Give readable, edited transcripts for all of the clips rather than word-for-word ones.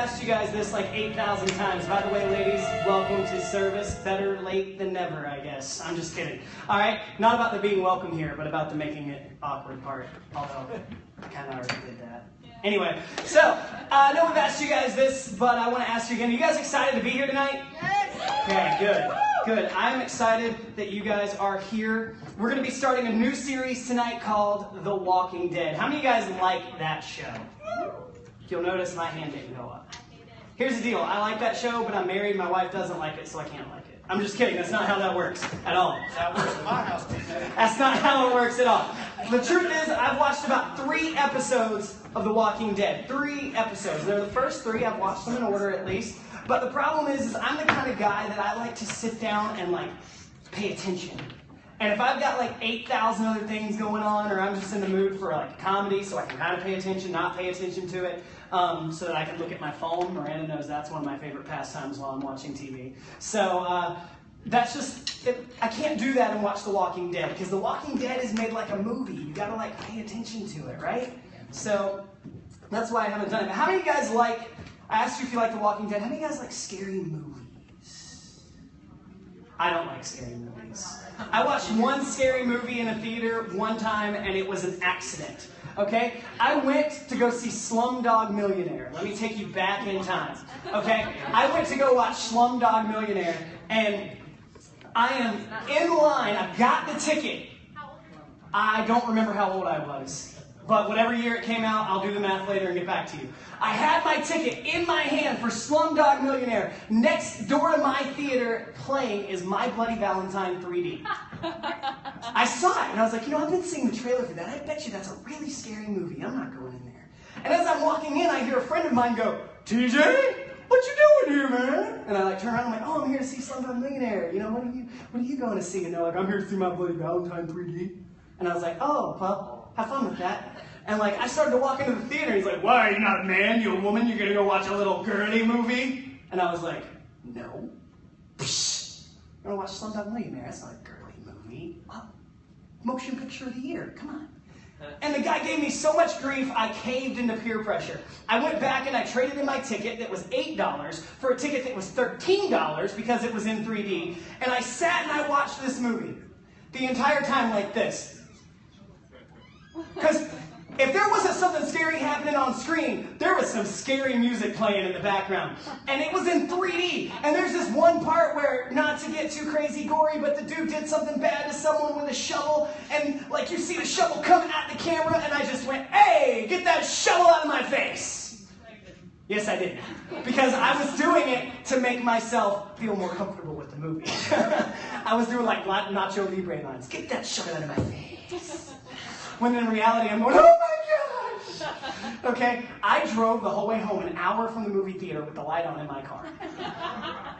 asked you guys this like 8,000 times. By the way, ladies, welcome to service. Better late than never, I guess. I'm just kidding. All right? Not about the being welcome here, but about the making it awkward part. Although, I kind of already did that. Anyway, so, I know we've asked you guys this, but I want to ask you again. Are you guys excited to be here tonight? Yes! Okay, good. Good. I'm excited that you guys are here. We're going to be starting a new series tonight called The Walking Dead. How many of you guys like that show? You'll notice my hand didn't go up. Here's the deal. I like that show, but I'm married. My wife doesn't like it, so I can't like it. I'm just kidding. That's not how that works at all. That works in my house, too. That's not how it works at all. The truth is, I've watched about 3 episodes of The Walking Dead. 3 episodes. They're the first 3. I've watched them in order at least. But the problem is I'm the kind of guy that I like to sit down and like pay attention. And if I've got like 8,000 other things going on, or I'm just in the mood for like comedy, so I can kind of pay attention, not pay attention to it, so that I can look at my phone. Miranda knows that's one of my favorite pastimes while I'm watching TV. So that's just, I can't do that and watch The Walking Dead, because The Walking Dead is made like a movie. You gotta like pay attention to it, right? So that's why I haven't done it. But how many of you guys like, I asked you if you like The Walking Dead, how many of you guys like scary movies? I don't like scary movies. I watched one scary movie in a theater one time, and it was an accident. Okay? I went to go see Slumdog Millionaire. Let me take you back in time. Okay? I went to go watch Slumdog Millionaire, and I am in line. I've got the ticket. I don't remember how old I was. But whatever year it came out, I'll do the math later and get back to you. I had my ticket in my hand for Slumdog Millionaire. Next door to my theater playing is My Bloody Valentine 3D. I saw it, and I was like, you know, I've been seeing the trailer for that. I bet you that's a really scary movie. I'm not going in there. And as I'm walking in, I hear a friend of mine go, TJ, what you doing here, man? And I like turn around, I'm like, oh, I'm here to see Slumdog Millionaire. You know, what are you going to see? And they're like, I'm here to see My Bloody Valentine 3D. And I was like, oh, well, have fun with that. And like, I started to walk into the theater. He's like, why, are you not a man? You a woman? You're going to go watch a little girly movie? And I was like, no. Psh, I'm going to watch Slumdog Millionaire. That's not a girly movie. Well, motion picture of the year. Come on. And the guy gave me so much grief, I caved into peer pressure. I went back and I traded in my ticket that was $8 for a ticket that was $13 because it was in 3D. And I sat and I watched this movie the entire time like this. Because if there wasn't something scary happening on screen, there was some scary music playing in the background. And it was in 3D. And there's this one part where, not to get too crazy gory, but the dude did something bad to someone with a shovel. And like you see the shovel coming at the camera, and I just went, hey, get that shovel out of my face. Yes, I did. Because I was doing it to make myself feel more comfortable with the movie. I was doing like Nacho Libre lines. Get that shovel out of my face. When in reality, I'm going, oh my gosh! Okay, I drove the whole way home an hour from the movie theater with the light on in my car.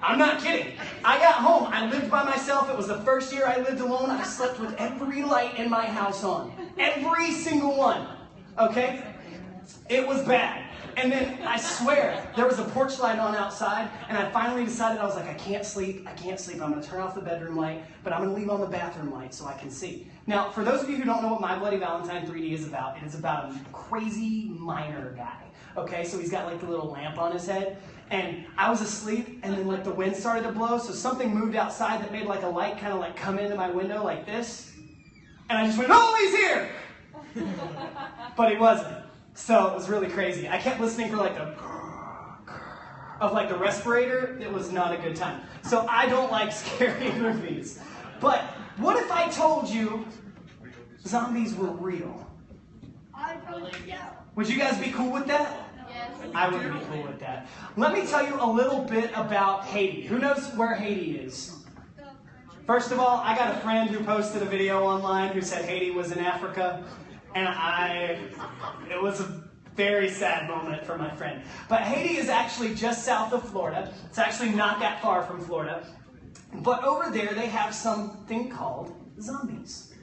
I'm not kidding. I got home. I lived by myself. It was the first year I lived alone. I slept with every light in my house on. Every single one. Okay? It was bad. And then, I swear, there was a porch light on outside, and I finally decided, I was like, I can't sleep. I'm going to turn off the bedroom light, but I'm going to leave on the bathroom light so I can see. Now, for those of you who don't know what My Bloody Valentine 3D is about, it is about a crazy miner guy. Okay, so he's got like the little lamp on his head, and I was asleep, and then like the wind started to blow, so something moved outside that made like a light kind of like come into my window like this, and I just went, oh, he's here! But he wasn't. So it was really crazy. I kept listening for like the of like the respirator. It was not a good time. So I don't like scary movies. But what if I told you zombies were real? Would you guys be cool with that? Yes. I would be cool with that. Let me tell you a little bit about Haiti. Who knows where Haiti is? First of all, I got a friend who posted a video online who said Haiti was in Africa. And it was a very sad moment for my friend. But Haiti is actually just south of Florida. It's actually not that far from Florida. But over there, they have something called zombies.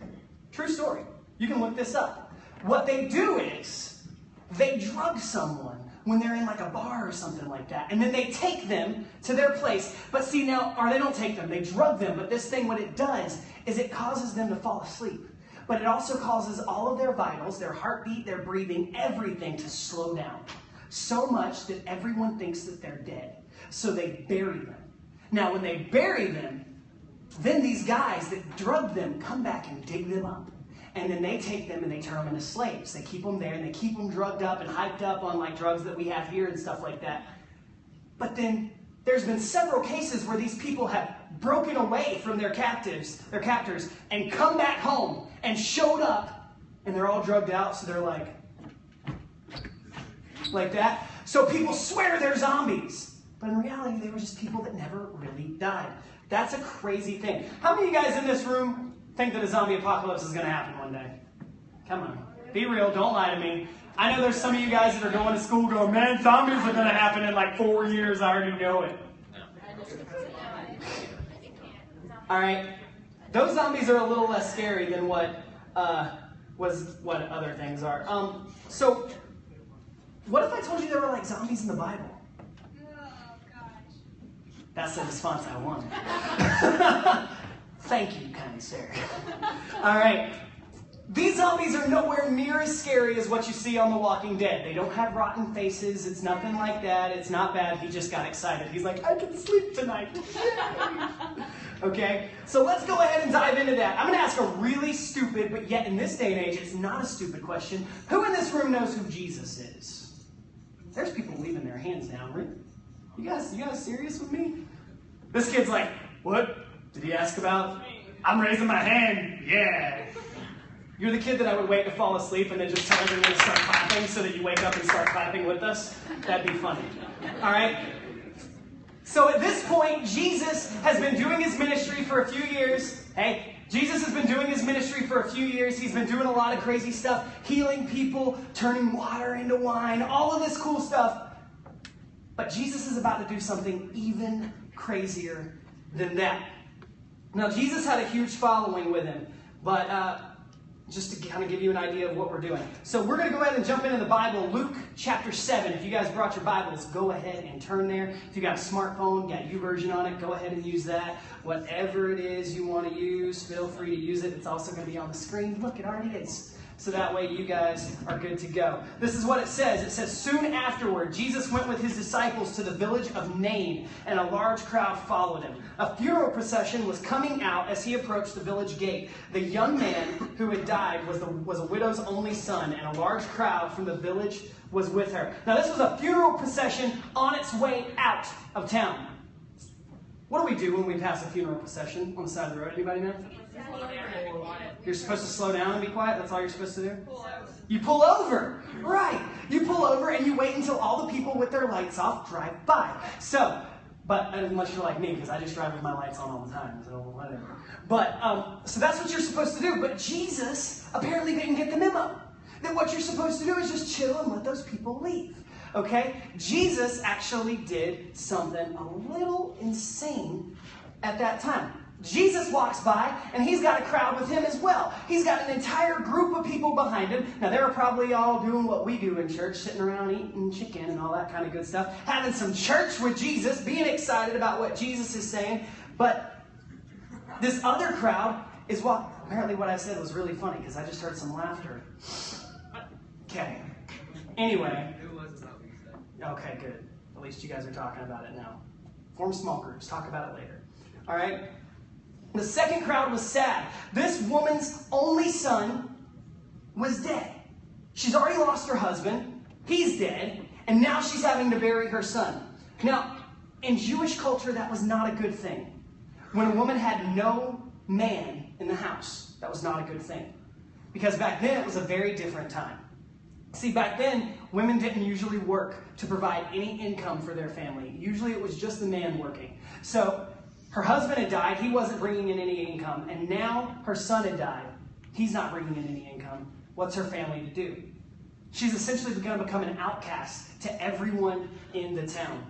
True story. You can look this up. What they do is, they drug someone when they're in like a bar or something like that. And then they take them to their place. But see now, or they don't take them, they drug them. But this thing, what it does, is it causes them to fall asleep. But it also causes all of their vitals, their heartbeat, their breathing, everything to slow down. so much that everyone thinks that they're dead. So they bury them. Now, when they bury them, then these guys that drugged them come back and dig them up. And then they take them and they turn them into slaves. They keep them there and they keep them drugged up and hyped up on like drugs that we have here and stuff like that. But then there's been several cases where these people have broken away from their captors, and come back home and showed up, and they're all drugged out, so they're like that. So people swear they're zombies. But in reality, they were just people that never really died. That's a crazy thing. How many of you guys in this room think that a zombie apocalypse is going to happen one day? Come on. Be real. Don't lie to me. I know there's some of you guys that are going to school going, man, zombies are going to happen in like 4 years. I already know it. All right. Those zombies are a little less scary than what other things are. So what if I told you there were like zombies in the Bible? That's the response I wanted. Thank you, kind sir. All right. These zombies are nowhere near as scary as what you see on The Walking Dead. They don't have rotten faces. It's nothing like that. It's not bad. He just got excited. He's like, I can sleep tonight. Okay? So let's go ahead and dive into that. I'm going to ask a really stupid, but yet in this day and age, it's not a stupid question. Who in this room knows who Jesus is? There's people leaving their hands down. Really? You guys serious with me? This kid's like, what did he ask about? I'm raising my hand. Yeah. You're the kid that I would wait to fall asleep and then just tell everyone to start clapping so that you wake up and start clapping with us. That'd be funny. All right? So at this point, Jesus has been doing his ministry for a few years. Hey, Jesus has been doing his ministry for a few years. He's been doing a lot of crazy stuff, healing people, turning water into wine, all of this cool stuff. But Jesus is about to do something even crazier than that. Now, Jesus had a huge following with him, but just to kind of give you an idea of what we're doing. So we're going to go ahead and jump into the Bible, Luke chapter 7. If you guys brought your Bibles, go ahead and turn there. If you got a smartphone, got YouVersion on it, go ahead and use that. Whatever it is you want to use, feel free to use it. It's also going to be on the screen. Look, it already is. So that way you guys are good to go. This is what it says. It says, soon afterward, Jesus went with his disciples to the village of Nain, and a large crowd followed him. A funeral procession was coming out as he approached the village gate. The young man who had died was a widow's only son, and a large crowd from the village was with her. Now, this was a funeral procession on its way out of town. What do we do when we pass a funeral procession on the side of the road? Anybody know? You're supposed to slow down and be quiet? That's all you're supposed to do? You pull over. Right. You pull over and you wait until all the people with their lights off drive by. So, but unless you're like me, because I just drive with my lights on all the time, so whatever. But, so that's what you're supposed to do. But Jesus apparently didn't get the memo. That what you're supposed to do is just chill and let those people leave. Okay? Jesus actually did something a little insane at that time. Jesus walks by, and he's got a crowd with him as well. He's got an entire group of people behind him. Now, they were probably all doing what we do in church, sitting around eating chicken and all that kind of good stuff, having some church with Jesus, being excited about what Jesus is saying. But this other crowd is apparently what I said was really funny, because I just heard some laughter. Okay. Anyway. Okay, good. At least you guys are talking about it now. Form small groups. Talk about it later. All right? The second crowd was sad. This woman's only son was dead. She's already lost her husband. He's dead. And now she's having to bury her son. Now, in Jewish culture, that was not a good thing. When a woman had no man in the house, that was not a good thing. Because back then, it was a very different time. See, back then, women didn't usually work to provide any income for their family. Usually, it was just the man working. So, her husband had died. He wasn't bringing in any income. And now her son had died. He's not bringing in any income. What's her family to do? She's essentially going to become an outcast to everyone in the town.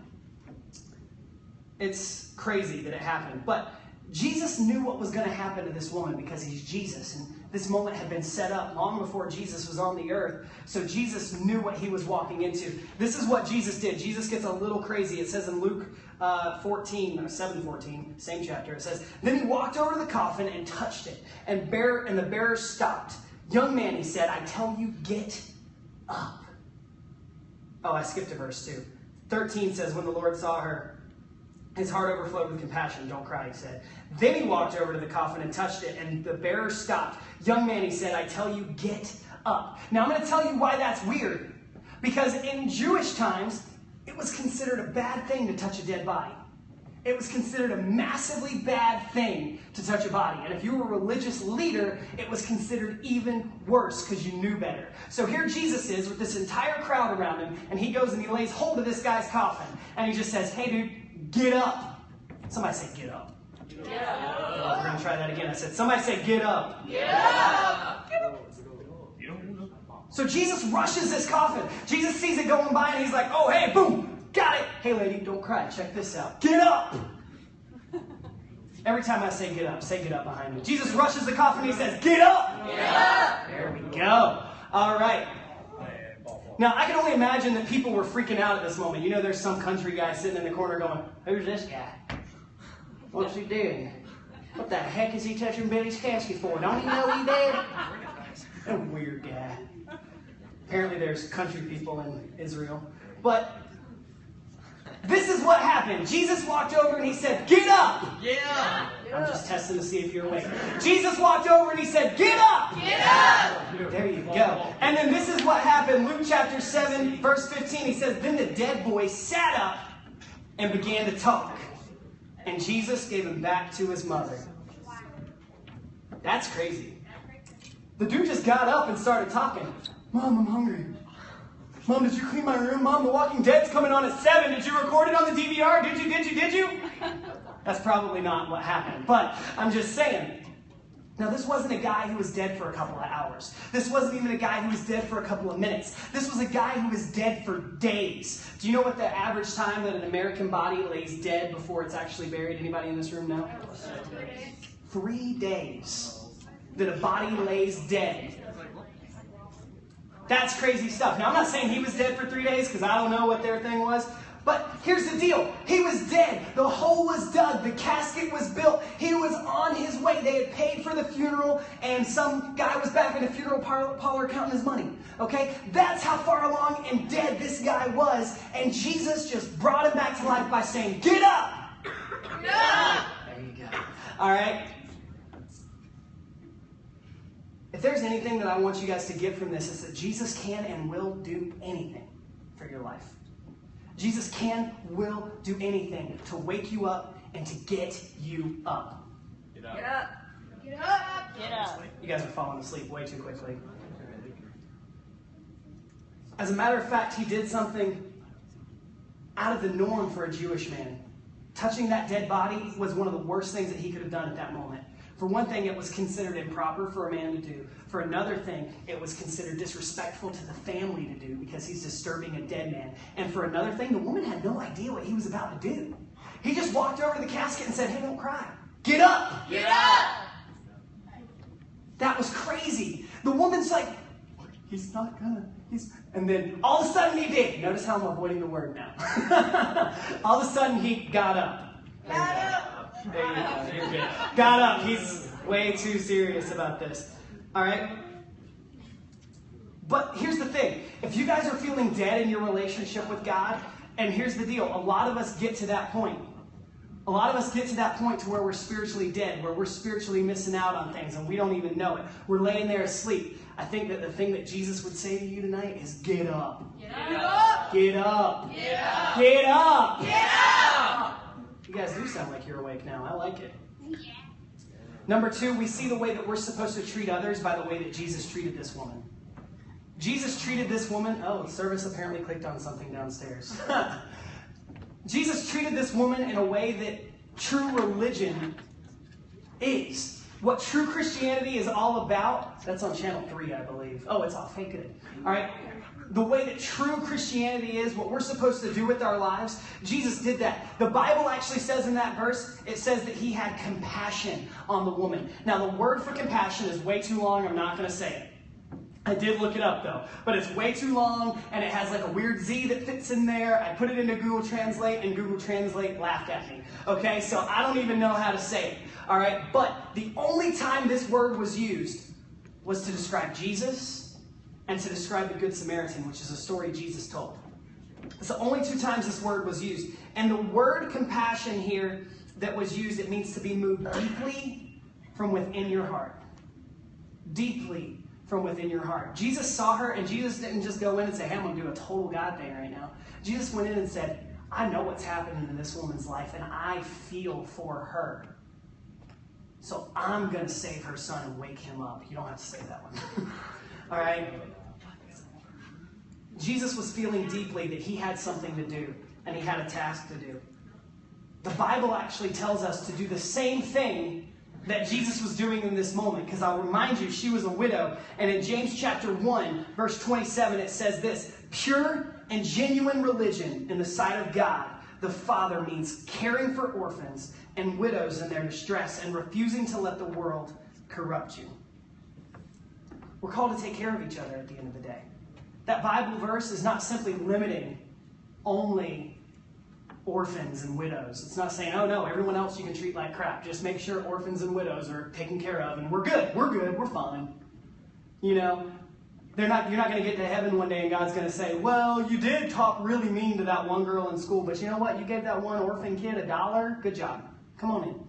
It's crazy that it happened. But Jesus knew what was going to happen to this woman because he's Jesus. And this moment had been set up long before Jesus was on the earth. So Jesus knew what he was walking into. This is what Jesus did. Jesus gets a little crazy. It says in Luke 7:14, same chapter, it says, then he walked over to the coffin and touched it. And the bearer stopped. Young man, he said, I tell you, get up. Oh, I skipped a verse too. 13 says, when the Lord saw her, his heart overflowed with compassion. Don't cry, he said. Then he walked over to the coffin and touched it, and the bearer stopped. Young man, he said, I tell you, get up. Now I'm going to tell you why that's weird. Because in Jewish times, it was considered a bad thing to touch a dead body. It was considered a massively bad thing to touch a body. And if you were a religious leader, it was considered even worse because you knew better. So here Jesus is with this entire crowd around him, and he goes and he lays hold of this guy's coffin. And he just says, hey dude, get up. Somebody say, get up. Get up. Oh, we're going to try that again. I said, somebody say, get up. Get up. So Jesus rushes this coffin. Jesus sees it going by, and he's like, oh, hey, boom. Got it. Hey, lady, don't cry. Check this out. Get up. Every time I say get up behind me. Jesus rushes the coffin and he says, get up. Get up. There we go. All right. Now, I can only imagine that people were freaking out at this moment. You know, there's some country guy sitting in the corner going, who's this guy? What's he doing? What the heck is he touching Billy's casket for? Don't he know he's dead? A weird guy. Apparently there's country people in Israel. But this is what happened. Jesus walked over and he said, get up. Yeah. I'm just testing to see if you're awake. Jesus walked over and he said, get up. Get up. There you go. And then this is what happened. Luke chapter 7, verse 15, he says, then the dead boy sat up and began to talk. And Jesus gave him back to his mother. That's crazy. The dude just got up and started talking. Mom, I'm hungry. Mom, did you clean my room? Mom, The Walking Dead's coming on at 7. Did you record it on the DVR? Did you? That's probably not what happened. But I'm just saying. Now, this wasn't a guy who was dead for a couple of hours. This wasn't even a guy who was dead for a couple of minutes. This was a guy who was dead for days. Do you know what the average time that an American body lays dead before it's actually buried? Anybody in this room know? 3 days that a body lays dead. That's crazy stuff. Now, I'm not saying he was dead for 3 days because I don't know what their thing was. But here's the deal. He was dead. The hole was dug. The casket was built. He was on his way. They had paid for the funeral, and some guy was back in the funeral parlor counting his money. Okay? That's how far along and dead this guy was. And Jesus just brought him back to life by saying, get up! Get up! There you go. All right? If there's anything that I want you guys to get from this, it's that Jesus can and will do anything for your life. Jesus can, will do anything to wake you up and to get you up. Get up. Get up. Get up. Get up. You guys are falling asleep way too quickly. As a matter of fact, he did something out of the norm for a Jewish man. Touching that dead body was one of the worst things that he could have done at that moment. For one thing, it was considered improper for a man to do. For another thing, it was considered disrespectful to the family to do because he's disturbing a dead man. And for another thing, the woman had no idea what he was about to do. He just walked over to the casket and said, hey, don't cry. Get up! Get up! That was crazy. The woman's like, he's not gonna. And then all of a sudden he did. Notice how I'm avoiding the word now. All of a sudden he got up. Got up! There you go. You're good. Got up. He's way too serious about this. All right? But here's the thing. If you guys are feeling dead in your relationship with God, and here's the deal. A lot of us get to that point. A lot of us get to that point to where we're spiritually dead, where we're spiritually missing out on things, and we don't even know it. We're laying there asleep. I think that the thing that Jesus would say to you tonight is get up. Get up! Get up. Get up! Get up. Get up! You guys do sound like you're awake now. I like it. Number 2, we see the way that we're supposed to treat others by the way that Jesus treated this woman. Jesus treated this woman... Oh, the service apparently clicked on something downstairs. Jesus treated this woman in a way that true religion is. What true Christianity is all about... That's on channel 3, I believe. Oh, it's off. Hey, good. All right. The way that true Christianity is, what we're supposed to do with our lives, Jesus did that. The Bible actually says in that verse, it says that he had compassion on the woman. Now, the word for compassion is way too long. I'm not going to say it. I did look it up, though. But it's way too long, and it has like a weird Z that fits in there. I put it into Google Translate, and Google Translate laughed at me. Okay, so I don't even know how to say it. All right, but the only time this word was used was to describe Jesus and to describe the Good Samaritan, which is a story Jesus told. It's the only 2 times this word was used. And the word compassion here that was used, it means to be moved deeply from within your heart. Deeply from within your heart. Jesus saw her, and Jesus didn't just go in and say, hey, I'm going to do a total God thing right now. Jesus went in and said, I know what's happening in this woman's life, and I feel for her. So I'm going to save her son and wake him up. You don't have to say that one. All right? Jesus was feeling deeply that he had something to do, and he had a task to do. The Bible actually tells us to do the same thing that Jesus was doing in this moment, because I'll remind you, she was a widow, and in James chapter 1, verse 27, it says this, pure and genuine religion in the sight of God, the Father, means caring for orphans and widows in their distress and refusing to let the world corrupt you. We're called to take care of each other at the end of the day. That Bible verse is not simply limiting only orphans and widows. It's not saying, oh no, everyone else you can treat like crap. Just make sure orphans and widows are taken care of and we're good, we're fine. You know, you're not going to get to heaven one day and God's going to say, well, you did talk really mean to that one girl in school, but you know what? You gave that one orphan kid $1. Good job. Come on in.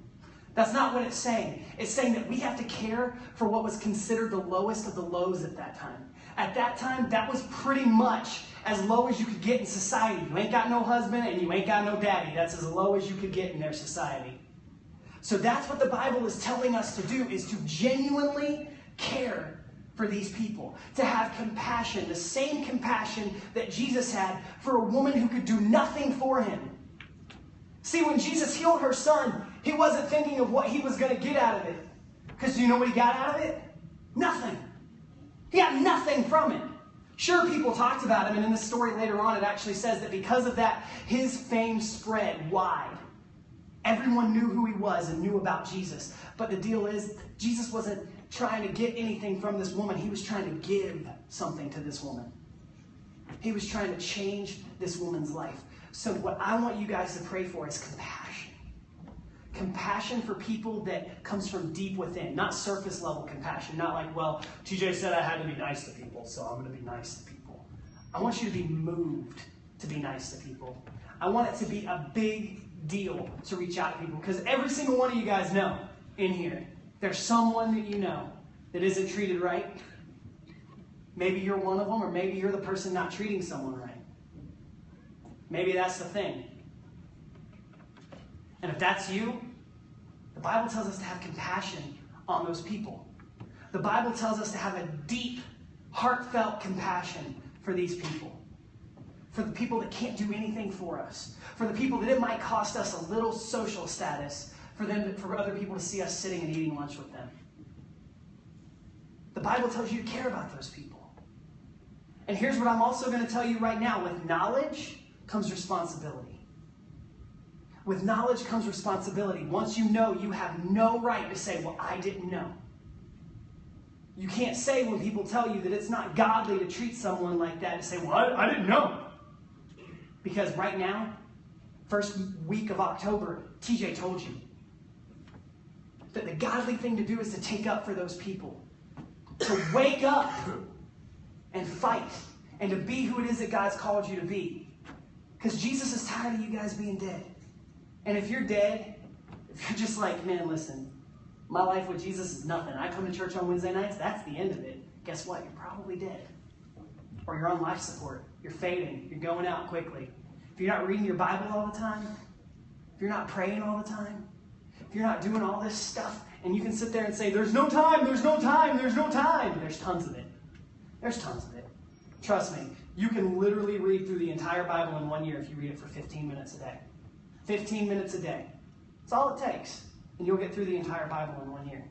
That's not what it's saying. It's saying that we have to care for what was considered the lowest of the lows at that time. At that time, that was pretty much as low as you could get in society. You ain't got no husband and you ain't got no daddy. That's as low as you could get in their society. So that's what the Bible is telling us to do, is to genuinely care for these people. To have compassion, the same compassion that Jesus had for a woman who could do nothing for him. See, when Jesus healed her son, he wasn't thinking of what he was going to get out of it. Because do you know what he got out of it? Nothing. He got nothing from it. Sure, people talked about him, and in the story later on, it actually says that because of that, his fame spread wide. Everyone knew who he was and knew about Jesus. But the deal is, Jesus wasn't trying to get anything from this woman. He was trying to give something to this woman. He was trying to change this woman's life. So what I want you guys to pray for is compassion. Compassion for people that comes from deep within, not surface level compassion. Not like, well, TJ said I had to be nice to people, so I'm going to be nice to people. I want you to be moved to be nice to people. I want it to be a big deal to reach out to people, because every single one of you guys know in here, there's someone that you know that isn't treated right. Maybe you're one of them, or maybe you're the person not treating someone right. Maybe that's the thing. And if that's you, the Bible tells us to have compassion on those people. The Bible tells us to have a deep, heartfelt compassion for these people. For the people that can't do anything for us. For the people that it might cost us a little social status for other people to see us sitting and eating lunch with them. The Bible tells you to care about those people. And here's what I'm also going to tell you right now. With knowledge comes responsibility. With knowledge comes responsibility. Once you know, you have no right to say, well, I didn't know. You can't say when people tell you that it's not godly to treat someone like that and say, well, I didn't know. Because right now, first week of October, TJ told you that the godly thing to do is to take up for those people. To wake up and fight and to be who it is that God's called you to be. Because Jesus is tired of you guys being dead. And if you're dead, if you're just like, man, listen, my life with Jesus is nothing. I come to church on Wednesday nights, that's the end of it. Guess what? You're probably dead. Or you're on life support. You're fading. You're going out quickly. If you're not reading your Bible all the time, if you're not praying all the time, if you're not doing all this stuff, and you can sit there and say, there's no time, there's no time, there's no time. There's tons of it. There's tons of it. Trust me, you can literally read through the entire Bible in 1 year if you read it for 15 minutes a day. 15 minutes a day. That's all it takes. And you'll get through the entire Bible in 1 year.